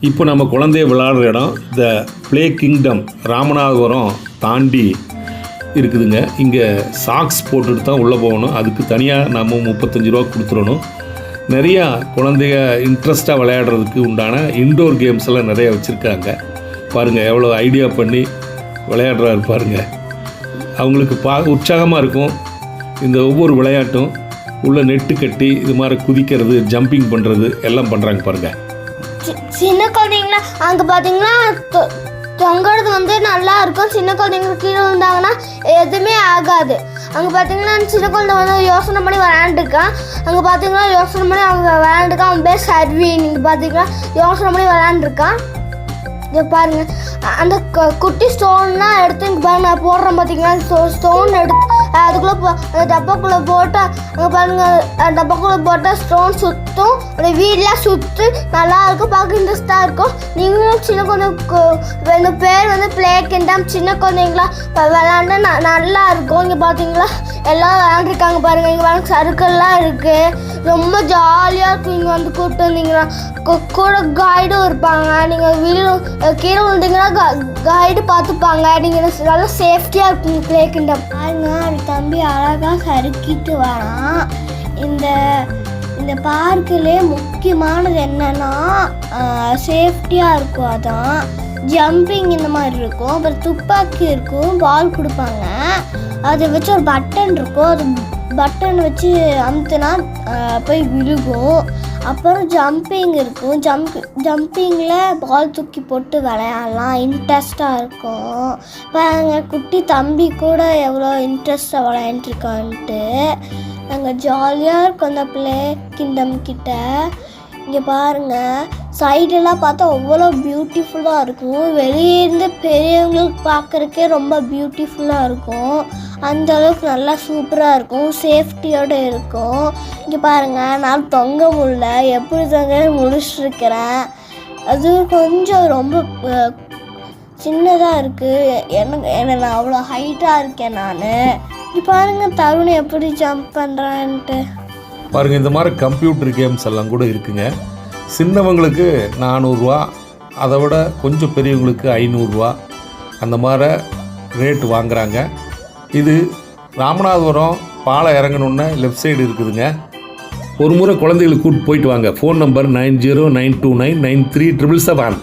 இப்போ நம்ம குழந்தைய விளையாடுற இடம் த ப்ளே கிங்டம் ராமநாதபுரம் தாண்டி இருக்குதுங்க. இங்கே சாக்ஸ் போட்டுட்டு தான் உள்ளே போகணும். அதுக்கு தனியாக நம்ம 35 ரூபா கொடுத்துடணும். நிறையா குழந்தைய இன்ட்ரெஸ்ட்டாக விளையாடுறதுக்கு உண்டான இன்டோர் கேம்ஸ் எல்லாம் நிறையா வச்சுருக்காங்க. பாருங்கள் எவ்வளோ ஐடியா பண்ணி விளையாடுறாரு பாருங்கள். அவங்களுக்கு உற்சாகமாக இருக்கும். இந்த ஒவ்வொரு விளையாட்டும் உள்ள நெட்டு கட்டி இது மாதிரி குதிக்கிறது, ஜம்பிங் பண்ணுறது எல்லாம் பண்ணுறாங்க பாருங்கள். சின்ன குழந்தைங்களா அங்கே பார்த்தீங்கன்னா தொங்குறது வந்து நல்லா இருக்கும். சின்ன குழந்தைங்களுக்கு கீழே விழுந்தாங்கன்னா எதுவுமே ஆகாது. அங்கே பார்த்தீங்கன்னா சின்ன குழந்தை வந்து யோசனை பண்ணி விளையாண்டுருக்கான். அங்கே பார்த்தீங்கன்னா யோசனை பண்ணி அவங்க விளையாண்டுருக்கான். அவன் பேர் சர்வி. நீங்கள் பார்த்தீங்கன்னா யோசனை பண்ணி விளையாண்டுருக்கான். இங்கே பாருங்கள் அந்த குட்டி ஸ்டோன்லாம் எடுத்து இங்கே பாருங்க நான் போடுறேன். பார்த்தீங்கன்னா ஸ்டோன் எடுத்து அதுக்குள்ளே அந்த டப்பாக்குள்ளே போட்டால் அங்கே பாருங்கள் டப்பாக்குள்ளே போட்டால் ஸ்டோன் சுற்றும். அந்த வீடெலாம் சுற்று நல்லாயிருக்கும். பார்க்க இன்ட்ரெஸ்ட்டாக இருக்கும். நீங்களும் சின்ன குழந்தை இந்த பேர் வந்து ப்ளே கிங்டம். சின்ன குழந்தைங்களா விளாண்டா நல்லா இருக்கும். இங்கே பார்த்தீங்களா எல்லாம் விளாண்டுருக்காங்க பாருங்கள். இங்கே பாருங்க சர்க்கிள்லாம் இருக்குது. ரொம்ப ஜாலியாக இருக்கும். இங்கே வந்து கூப்பிட்டு வந்தீங்கன்னா கூட கைடும் இருப்பாங்க. நீங்கள் கீழே விழுந்தீங்கன்னா கைடு பார்த்துப்பாங்க. நீங்கள் நல்லா சேஃப்டியாக இருக்கும் ப்ளே கிங்டம். பாருங்க அந்த தம்பி அழகாக சறுக்கிட்டு வரான். இந்த பார்க்கிலே முக்கியமானது என்னன்னா சேஃப்டியாக இருக்கும். அதான் ஜம்பிங் இந்த மாதிரி இருக்கும். அப்புறம் துப்பாக்கி இருக்கும். பால் கொடுப்பாங்க. அதை வச்சு ஒரு பட்டன் இருக்கும். அது பட்டன் வச்சு அமுத்துனா போய் விழுகும். அப்புறம் ஜம்பிங் இருக்கும். ஜம்பிங்கில் பால் தூக்கி போட்டு விளையாடலாம். இன்ட்ரெஸ்டாக இருக்கும். பாருங்க குட்டி தம்பி கூட எவ்வளோ இன்ட்ரெஸ்டாக விளையாண்டுருக்கான்ட்டு. நாங்கள் ஜாலியாக இருக்கும் அந்த ப்ளே கிங்டம் கிட்ட. இங்கே பாருங்கள் சைடெல்லாம் பார்த்தா அவ்வளோ பியூட்டிஃபுல்லாக இருக்கும். வெளியேருந்து பெரியவங்களுக்கு பார்க்குறக்கே ரொம்ப பியூட்டிஃபுல்லாக இருக்கும். அந்த அளவுக்கு நல்லா சூப்பராக இருக்கும். சேஃப்டியோடு இருக்கும். இங்கே பாருங்கள் நான் தொங்க முடியல. எப்படி தொங்க முடிச்சிருக்கிறேன். அது கொஞ்சம் ரொம்ப சின்னதாக இருக்குது. நான் அவ்வளோ ஹைட்டாக இருக்கேன் நான். இங்கே பாருங்கள் தருண் எப்படி ஜம்ப் பண்ணுறான்ட்டு பாருங்கள். இந்த மாதிரி கம்ப்யூட்டர் கேம்ஸ் எல்லாம் கூட இருக்குங்க. சின்னவங்களுக்கு 400 ரூபா, அதை விட கொஞ்சம் பெரியவங்களுக்கு 500 ரூபா அந்த மாதிரி ரேட்டு வாங்குகிறாங்க. இது ராமநாதபுரம் பாலம் இறங்கணுன்னு லெஃப்ட் சைடு இருக்குதுங்க. ஒரு முறை குழந்தைகளுக்கு கூப்பிட்டு போயிட்டு வாங்க. Phone number 9092999377.